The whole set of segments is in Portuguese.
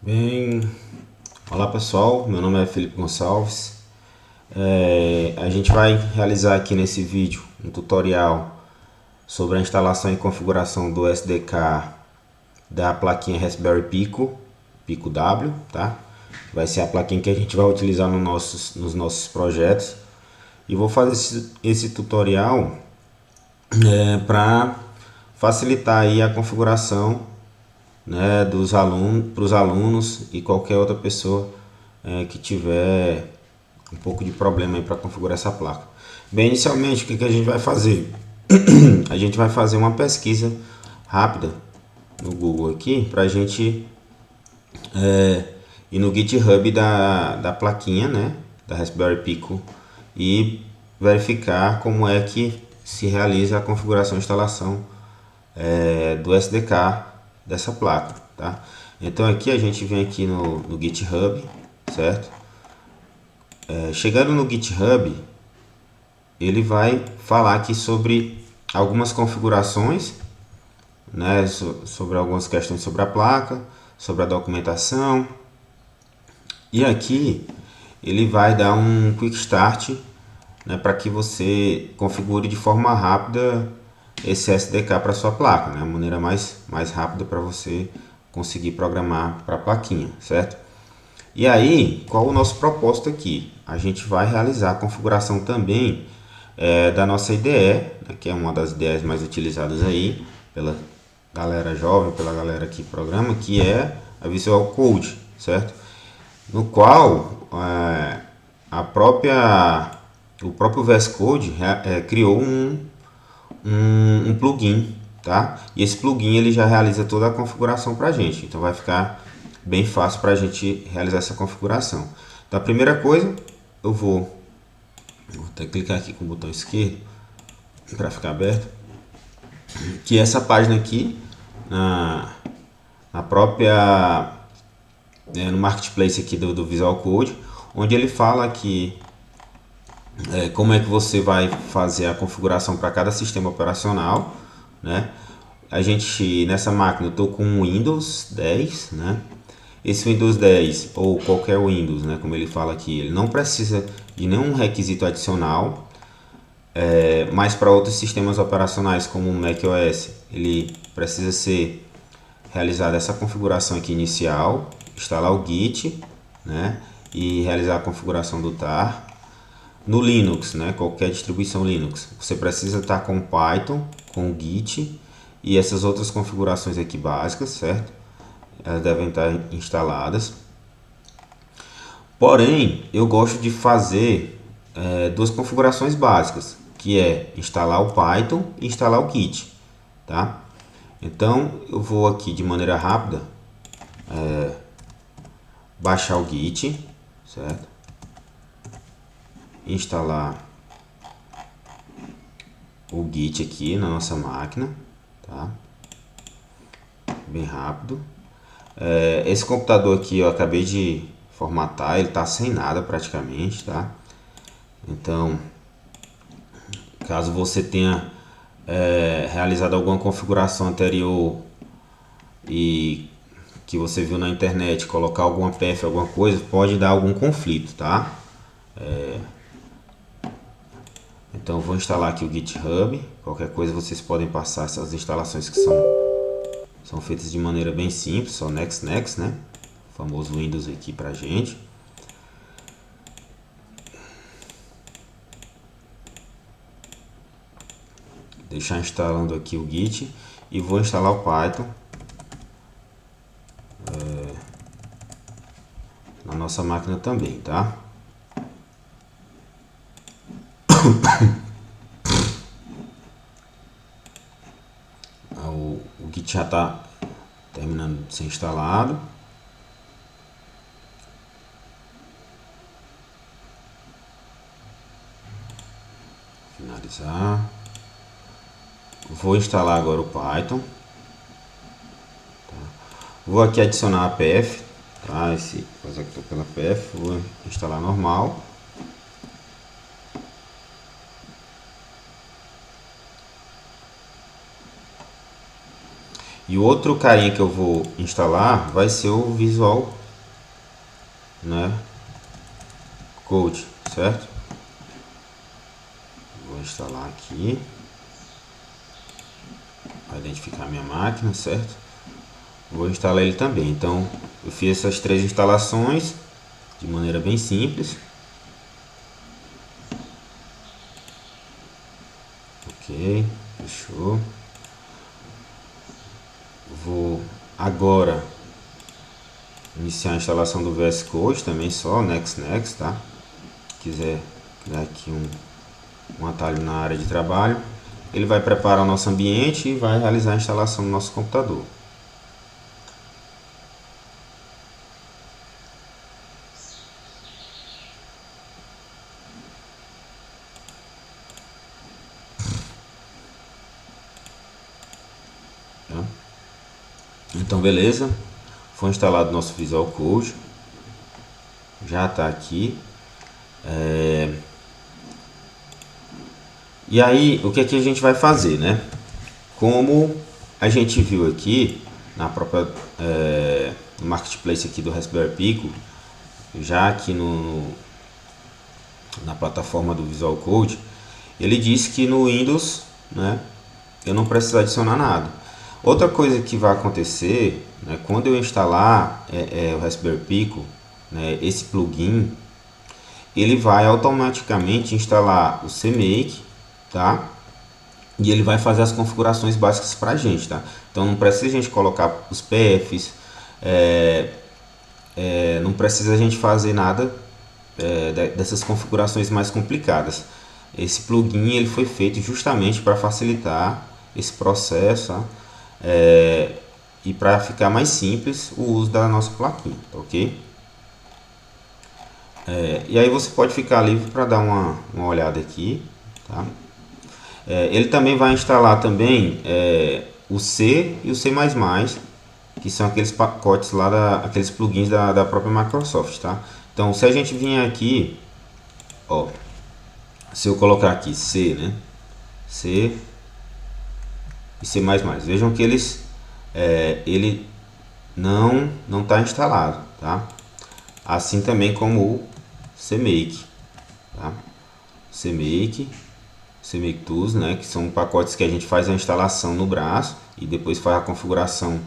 Bem, olá pessoal, meu nome é Felipe Gonçalves. A gente vai realizar aqui nesse vídeo um tutorial sobre a instalação e configuração do SDK da plaquinha Raspberry Pico W, tá? Vai ser a plaquinha que a gente vai utilizar nos nossos projetos. E vou fazer esse tutorial para facilitar aí a configuração, né, dos alunos, para os alunos e qualquer outra pessoa que tiver um pouco de problema aí para configurar essa placa. Bem, inicialmente, o que a gente vai fazer? A gente vai fazer uma pesquisa rápida no Google aqui para a gente ir no GitHub da plaquinha, né, da Raspberry Pico, e verificar como é que se realiza a configuração e instalação do SDK dessa placa, tá? Então aqui a gente vem aqui no GitHub, certo? Chegando no GitHub, ele vai falar aqui sobre algumas configurações, né, sobre algumas questões sobre a placa, sobre a documentação. E aqui ele vai dar um quick start, né, para que você configure de forma rápida esse SDK para sua placa, né, a maneira mais rápida para você conseguir programar para a plaquinha, certo? E aí, qual o nosso propósito aqui? A gente vai realizar a configuração também da nossa IDE, né, que é uma das IDEs mais utilizadas aí pela galera jovem, pela galera que programa, que é a Visual Code, certo? No qual a própria o próprio VS Code criou um plugin, tá? E esse plugin ele já realiza toda a configuração para a gente, então vai ficar bem fácil para a gente realizar essa configuração. Então a primeira coisa, vou até clicar aqui com o botão esquerdo para ficar aberto, que é essa página aqui na própria no marketplace aqui do Visual Code, onde ele fala que como é que você vai fazer a configuração para cada sistema operacional, né? A gente nessa máquina eu estou com um Windows 10, né? Esse Windows 10 ou qualquer Windows, né, como ele fala aqui, ele não precisa de nenhum requisito adicional, mas para outros sistemas operacionais como o macOS, ele precisa ser realizada essa configuração aqui inicial, instalar o Git, né, e realizar a configuração do tar. No Linux, né, qualquer distribuição Linux, você precisa estar com Python, com o Git e essas outras configurações aqui básicas, certo? Elas devem estar instaladas. Porém, eu gosto de fazer duas configurações básicas, que é instalar o Python e instalar o Git, tá? Então, eu vou aqui de maneira rápida baixar o Git, certo? Instalar o Git aqui na nossa máquina, tá? Bem rápido. Esse computador aqui eu acabei de formatar, ele está sem nada praticamente, tá? Então, caso você tenha realizado alguma configuração anterior e que você viu na internet, colocar alguma PF, alguma coisa, pode dar algum conflito, tá? Então eu vou instalar aqui o GitHub. Qualquer coisa vocês podem passar essas instalações que são feitas de maneira bem simples, só next, né? O famoso Windows aqui pra gente. Deixar instalando aqui o Git e vou instalar o Python na nossa máquina também, tá? O Git já está terminando de ser instalado. Finalizar. Vou instalar agora o Python. Tá? Vou aqui adicionar a PF, tá? Esse coisa que estou pela PF, vou instalar normal. E o outro carinha que eu vou instalar vai ser o Visual, né, Code, certo? Vou instalar aqui, vai identificar minha máquina, certo? Vou instalar ele também. Então eu fiz essas 3 instalações de maneira bem simples. Ok, fechou. Vou agora iniciar a instalação do VS Code também, só Next, tá? Se quiser dar aqui um atalho na área de trabalho, ele vai preparar o nosso ambiente e vai realizar a instalação do nosso computador. Tá? Então beleza, foi instalado nosso Visual Code, já está aqui. E aí o que a gente vai fazer, né? Como a gente viu aqui na própria no marketplace aqui do Raspberry Pico, já aqui na plataforma do Visual Code, ele disse que no Windows, né, eu não preciso adicionar nada. Outra coisa que vai acontecer, né, quando eu instalar o Raspberry Pico, né, esse plugin, ele vai automaticamente instalar o CMake, tá? E ele vai fazer as configurações básicas para a gente, tá? Então não precisa a gente colocar os PFs, não precisa a gente fazer nada dessas configurações mais complicadas. Esse plugin ele foi feito justamente para facilitar esse processo, tá? E para ficar mais simples o uso da nossa plaquinha, tá, ok? E aí você pode ficar livre para dar uma olhada aqui, tá? Ele também vai instalar também o C e o C++, que são aqueles pacotes lá, aqueles plugins da própria Microsoft, tá? Então, se a gente vier aqui, ó, se eu colocar aqui C, né? C e C++, vejam que ele não está instalado, tá? Assim também como o CMake, tá? CMake Tools, né? Que são pacotes que a gente faz a instalação no braço e depois faz a configuração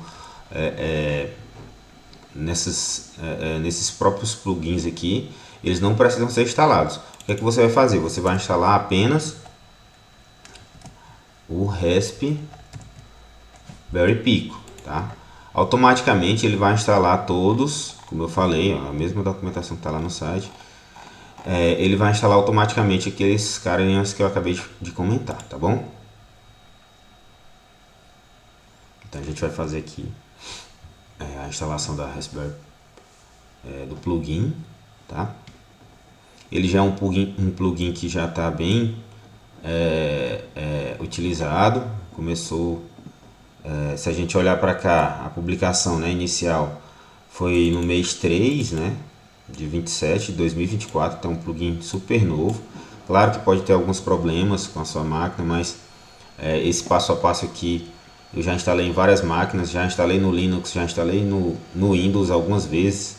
nesses próprios plugins aqui. Eles não precisam ser instalados. O que é que você vai fazer? Você vai instalar apenas o Raspberry Pico, tá? Automaticamente ele vai instalar todos, como eu falei, ó, a mesma documentação que está lá no site. Ele vai instalar automaticamente aqueles carinhas que eu acabei de comentar, tá bom? Então a gente vai fazer aqui a instalação da Raspberry do plugin, tá? Ele já é um plugin que já está bem utilizado. Começou, se a gente olhar para cá, a publicação, né, inicial foi no mês 3, né, de 27 de 2024, então é um plugin super novo. Claro que pode ter alguns problemas com a sua máquina, mas esse passo a passo aqui eu já instalei em várias máquinas, já instalei no Linux, já instalei no Windows algumas vezes,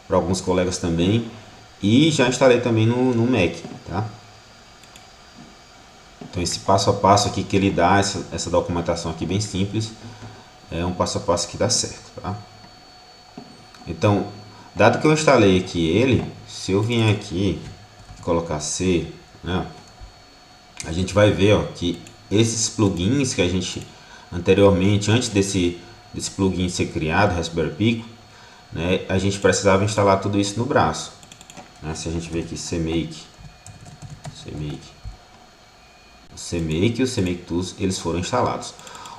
para alguns colegas também, e já instalei também no Mac, tá? Então esse passo a passo aqui que ele dá, essa documentação aqui bem simples, é um passo a passo que dá certo, tá? Então, dado que eu instalei aqui ele, se eu vier aqui e colocar C, né, a gente vai ver, ó, que esses plugins que a gente anteriormente, antes desse plugin ser criado, Raspberry Pico, né, a gente precisava instalar tudo isso no braço, né? Se a gente ver aqui CMake e o CMake Tools, eles foram instalados.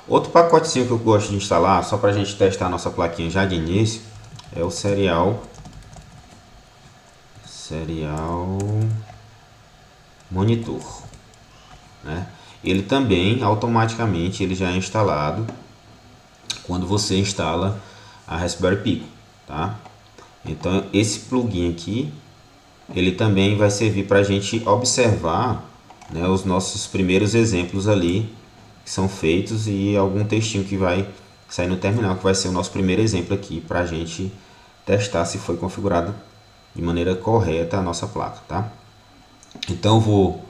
Outro pacotezinho que eu gosto de instalar, só para a gente testar a nossa plaquinha já de início, é o Serial Monitor, né? Ele também automaticamente ele já é instalado quando você instala a Raspberry Pico, tá? Então esse plugin aqui ele também vai servir para a gente observar, né, os nossos primeiros exemplos ali que são feitos e algum textinho que vai sair no terminal, que vai ser o nosso primeiro exemplo aqui para a gente testar se foi configurado de maneira correta a nossa placa, tá? Então eu vou,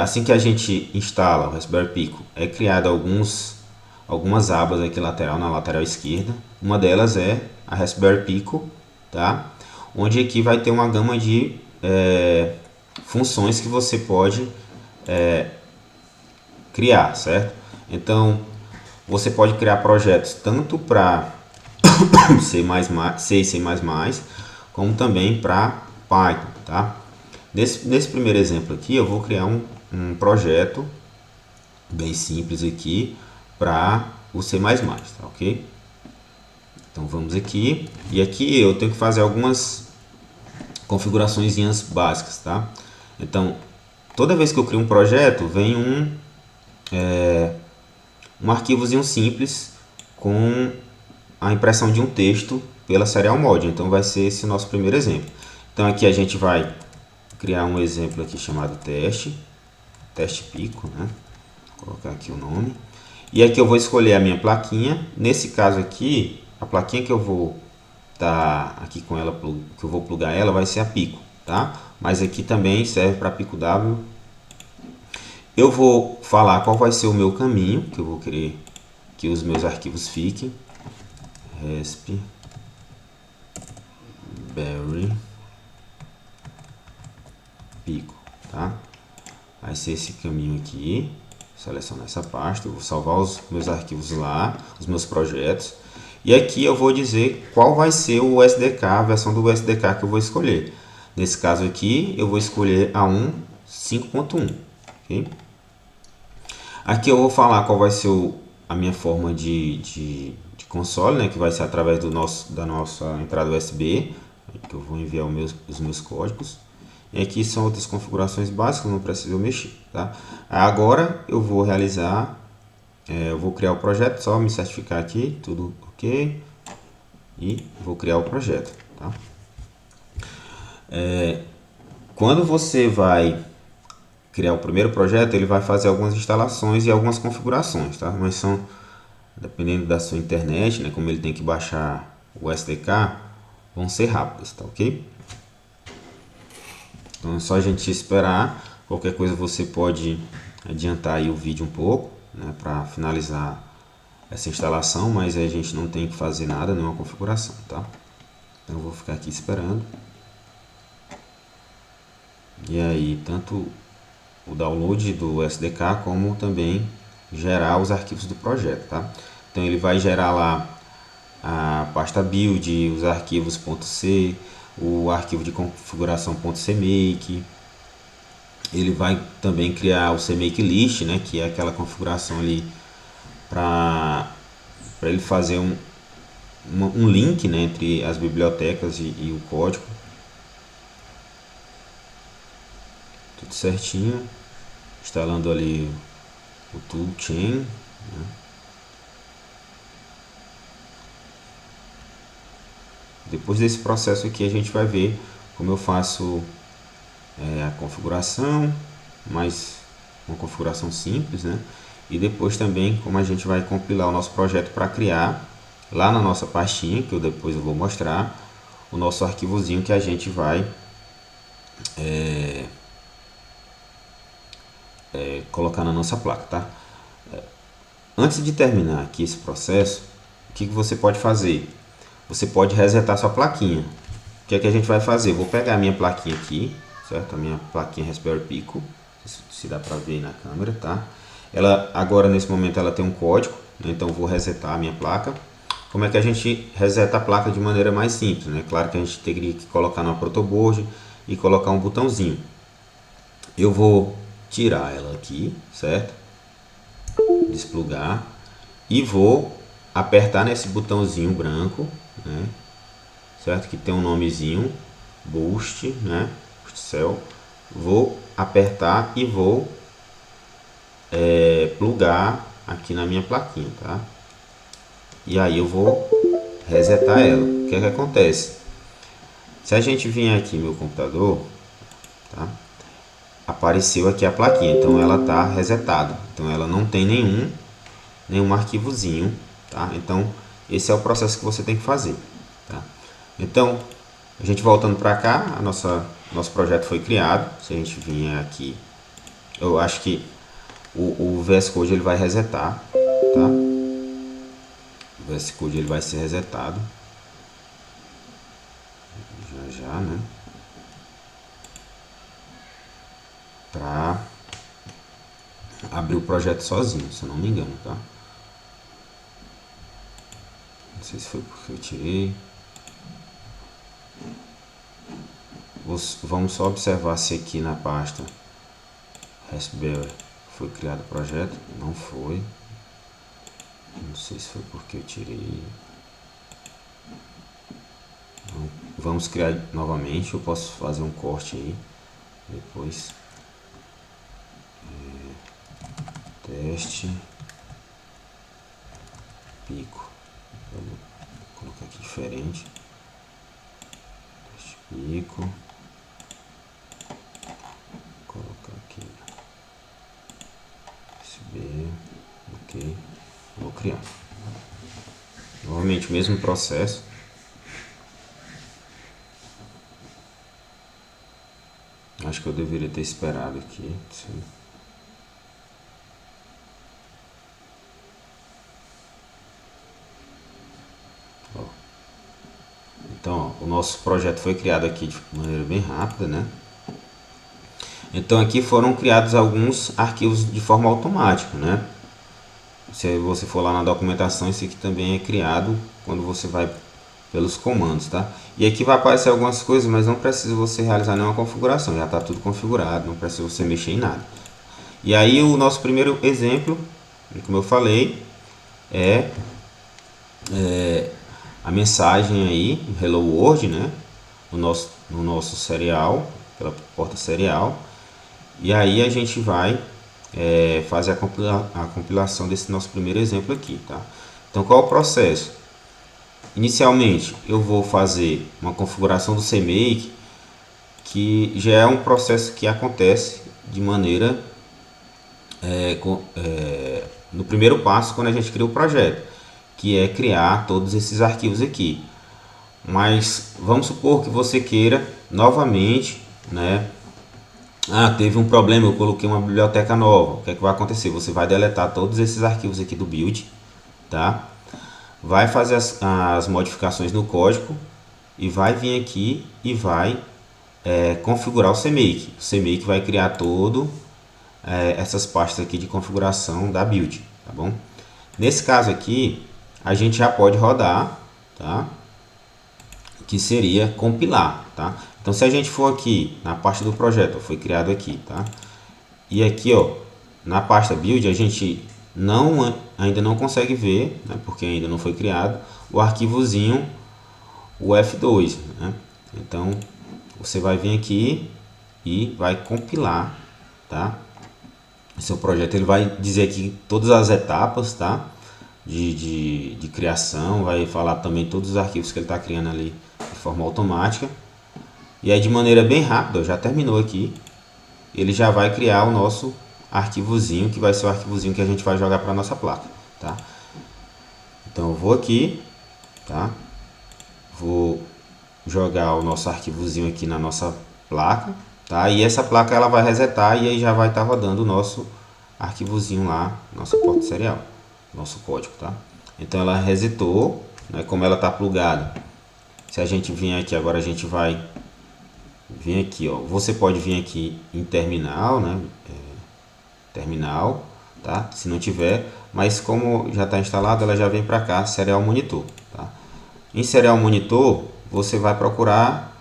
assim que a gente instala o Raspberry Pico, é criado algumas abas aqui na lateral esquerda. Uma delas é a Raspberry Pico, tá? Onde aqui vai ter uma gama de funções que você pode criar, certo? Então você pode criar projetos tanto para C++, C e C++, como também para Python, tá? Nesse primeiro exemplo aqui, eu vou criar um projeto bem simples aqui para o C++, tá ok? Então vamos aqui, e aqui eu tenho que fazer algumas configurações básicas, tá? Então, toda vez que eu crio um projeto, vem um arquivozinho simples com a impressão de um texto pela Serial Mode. Então vai ser esse nosso primeiro exemplo. Então aqui a gente vai criar um exemplo aqui chamado teste pico, né? Vou colocar aqui o nome. E aqui eu vou escolher a minha plaquinha. Nesse caso aqui, a plaquinha que eu vou aqui com ela, que eu vou plugar ela, vai ser a pico, tá? Mas aqui também serve para pico W. Eu vou falar qual vai ser o meu caminho, que eu vou querer que os meus arquivos fiquem. Raspberry Pico, tá? Vai ser esse caminho aqui. Selecionar essa pasta, eu vou salvar os meus arquivos lá, os meus projetos. E aqui eu vou dizer qual vai ser o SDK, a versão do SDK que eu vou escolher. Nesse caso aqui, eu vou escolher a 1.5.1. Okay? Aqui eu vou falar qual vai ser a minha forma de console, né, que vai ser através da nossa entrada USB, que eu vou enviar os meus códigos. E aqui são outras configurações básicas, não preciso mexer, tá? Agora eu vou realizar, eu vou criar o projeto, só me certificar aqui, tudo ok, e vou criar o projeto, tá? Quando você vai criar o primeiro projeto, ele vai fazer algumas instalações e algumas configurações, tá? Mas são, dependendo da sua internet, né, como ele tem que baixar o SDK, vão ser rápidas, tá ok? Então é só a gente esperar. Qualquer coisa você pode adiantar aí o vídeo um pouco, né, para finalizar essa instalação, mas a gente não tem que fazer nada, nenhuma configuração, tá? Então eu vou ficar aqui esperando. E aí, tanto o download do SDK, como também gerar os arquivos do projeto, tá? Então ele vai gerar lá a pasta build, os arquivos .c, o arquivo de configuração .cmake. Ele vai também criar o cmake list, né, que é aquela configuração ali para ele fazer um link, né, entre as bibliotecas e o código. Tudo certinho. Instalando ali o toolchain, né? Depois desse processo aqui a gente vai ver como eu faço a configuração, mais uma configuração simples, né? E depois também como a gente vai compilar o nosso projeto para criar lá na nossa pastinha, que depois eu vou mostrar, o nosso arquivozinho que a gente vai colocar na nossa placa, tá? Antes de terminar aqui esse processo, o que você pode fazer? Você pode resetar sua plaquinha. O que é que a gente vai fazer? Eu vou pegar a minha plaquinha aqui, certo? A minha plaquinha Raspberry Pico, se dá para ver aí na câmera, tá? Ela agora nesse momento ela tem um código, né? Então eu vou resetar a minha placa. Como é que a gente reseta a placa de maneira mais simples, né? Claro que a gente teria que colocar no protoboard e colocar um botãozinho. Eu vou tirar ela aqui, certo? Desplugar e vou apertar nesse botãozinho branco, né? Certo? Que tem um nomezinho Boost, né? Boost Cell. Vou apertar e vou plugar aqui na minha plaquinha, tá? E aí eu vou resetar ela. O que é que acontece? Se a gente vir aqui no meu computador, tá? Apareceu aqui a plaquinha, então ela está resetada. Então ela não tem nenhum arquivozinho tá? Então, esse é o processo que você tem que fazer, tá? Então, a gente voltando para cá, nosso projeto foi criado. Se a gente vier aqui, eu acho que o VS Code ele vai resetar, tá? O VS Code ele vai ser resetado já, né? Para abrir o projeto sozinho, se eu não me engano, tá? Não sei se foi porque eu tirei. Vamos só observar se aqui na pasta Raspberry foi criado o projeto. Não foi. Não sei se foi porque eu tirei. Vamos criar novamente. Eu posso fazer um corte aí depois. Teste pico. Vou colocar aqui diferente. Teste pico. Vou colocar aqui USB. Ok. Vou criar. Novamente o mesmo processo. Acho que eu deveria ter esperado aqui. Sim. Então, ó, o nosso projeto foi criado aqui de maneira bem rápida, né? Então aqui foram criados alguns arquivos de forma automática, né? Se você for lá na documentação, isso aqui também é criado quando você vai pelos comandos, tá? E aqui vai aparecer algumas coisas, mas não precisa você realizar nenhuma configuração, já está tudo configurado, não precisa você mexer em nada. E aí o nosso primeiro exemplo, como eu falei, é a mensagem aí, Hello World, né? No nosso serial, pela porta serial. E aí a gente vai fazer a compilação desse nosso primeiro exemplo aqui, tá? Então qual é o processo? Inicialmente eu vou fazer uma configuração do CMake, que já é um processo que acontece de maneira no primeiro passo quando a gente cria o projeto, que é criar todos esses arquivos aqui. Mas vamos supor que você queira novamente, né? Teve um problema, eu coloquei uma biblioteca nova. O que é que vai acontecer? Você vai deletar todos esses arquivos aqui do build, tá? Vai fazer as modificações no código e vai vir aqui e vai configurar o CMake. O CMake vai criar todo essas pastas aqui de configuração da build, tá bom? Nesse caso aqui, a gente já pode rodar, tá? Que seria compilar, tá? Então, se a gente for aqui na parte do projeto, foi criado aqui, tá? E aqui, ó, na pasta build, a gente ainda não consegue ver, né, porque ainda não foi criado, o arquivozinho, o F2, né? Então, você vai vir aqui e vai compilar, tá? Seu projeto, ele vai dizer aqui todas as etapas, tá? De criação, vai falar também todos os arquivos que ele está criando ali de forma automática. E aí de maneira bem rápida, já terminou aqui, ele já vai criar o nosso arquivozinho, que vai ser o arquivozinho que a gente vai jogar para nossa placa, tá? Então eu vou aqui, tá? Vou jogar o nosso arquivozinho aqui na nossa placa, tá? E essa placa ela vai resetar e aí já vai estar rodando o nosso arquivozinho lá, nossa porta serial, nosso código, tá? Então ela resetou, né? Como ela está plugada. Se a gente vir aqui agora, a gente vai vir aqui, ó. Você pode vir aqui em terminal, né? Terminal, tá? Se não tiver, mas como já está instalado, ela já vem para cá, Serial Monitor, tá? Em Serial Monitor, você vai procurar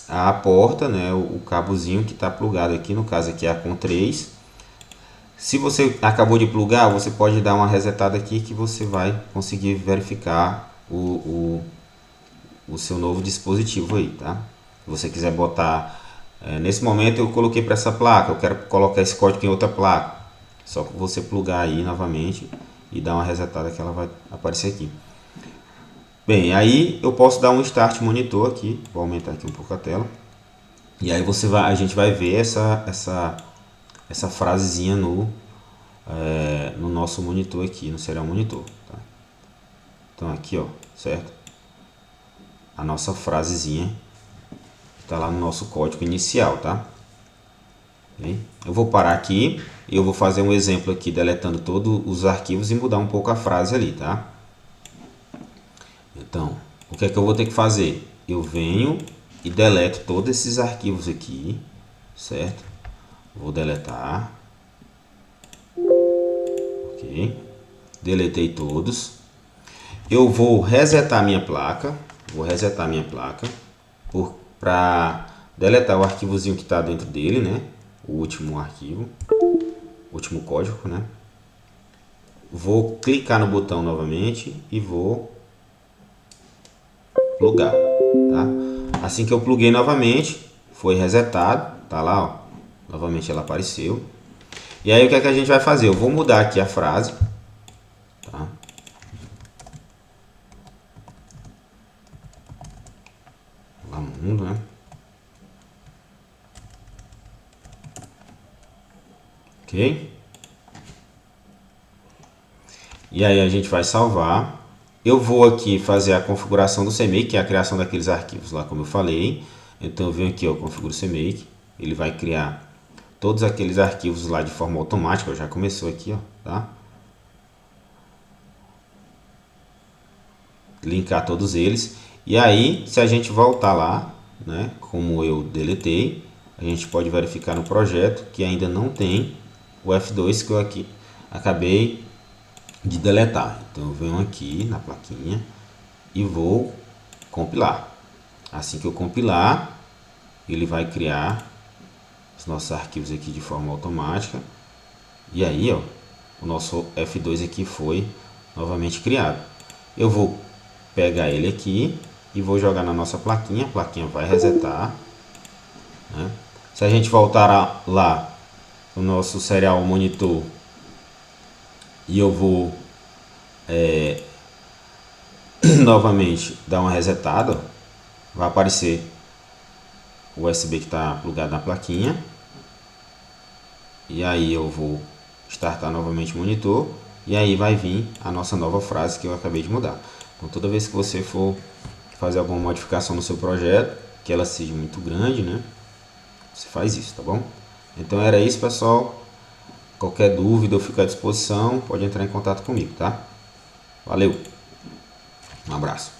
a porta, né? O cabozinho que está plugado aqui, no caso aqui é a com 3. Se você acabou de plugar, você pode dar uma resetada aqui que você vai conseguir verificar o seu novo dispositivo aí, tá? Se você quiser botar, nesse momento eu coloquei para essa placa, eu quero colocar esse código em outra placa, só que você plugar aí novamente e dar uma resetada que ela vai aparecer aqui. Bem, aí eu posso dar um Start Monitor aqui, vou aumentar aqui um pouco a tela, e aí a gente vai ver essa frasezinha no nosso monitor aqui, no Serial Monitor, tá? Então aqui, ó, certo? A nossa frasezinha está lá no nosso código inicial, tá? Okay? Eu vou parar aqui e eu vou fazer um exemplo aqui deletando todos os arquivos e mudar um pouco a frase ali, tá? Então, o que é que eu vou ter que fazer? Eu venho e deleto todos esses arquivos aqui, certo? Vou deletar. Ok. Deletei todos. Eu vou resetar minha placa. Vou resetar minha placa para deletar o arquivozinho que está dentro dele, né? O último arquivo, o último código, né? Vou clicar no botão novamente e vou plugar, tá? Assim que eu pluguei novamente, foi resetado, tá lá, ó. Novamente ela apareceu. E aí o que é que a gente vai fazer? Eu vou mudar aqui a frase, tá? Lá mundo, né? Ok? E aí a gente vai salvar. Eu vou aqui fazer a configuração do CMake, que é a criação daqueles arquivos lá, como eu falei. Então eu venho aqui, ó, configuro o CMake. Ele vai criar todos aqueles arquivos lá de forma automática. Já começou aqui, ó, tá? Linkar todos eles. E aí, se a gente voltar lá, né, como eu deletei, a gente pode verificar no projeto que ainda não tem o F2 que eu aqui acabei de deletar. Então eu venho aqui na plaquinha e vou compilar. Assim que eu compilar, ele vai criar os nossos arquivos aqui de forma automática. E aí, ó, o nosso F2 aqui foi novamente criado. Eu vou pegar ele aqui e vou jogar na nossa plaquinha. A plaquinha vai resetar, né? Se a gente voltar lá o nosso serial monitor e eu vou novamente dar uma resetada, vai aparecer o USB que está plugado na plaquinha. E aí eu vou startar novamente o monitor. E aí vai vir a nossa nova frase que eu acabei de mudar. Então toda vez que você for fazer alguma modificação no seu projeto, que ela seja muito grande, né? Você faz isso, tá bom? Então era isso, pessoal. Qualquer dúvida eu fico à disposição. Pode entrar em contato comigo, tá? Valeu. Um abraço.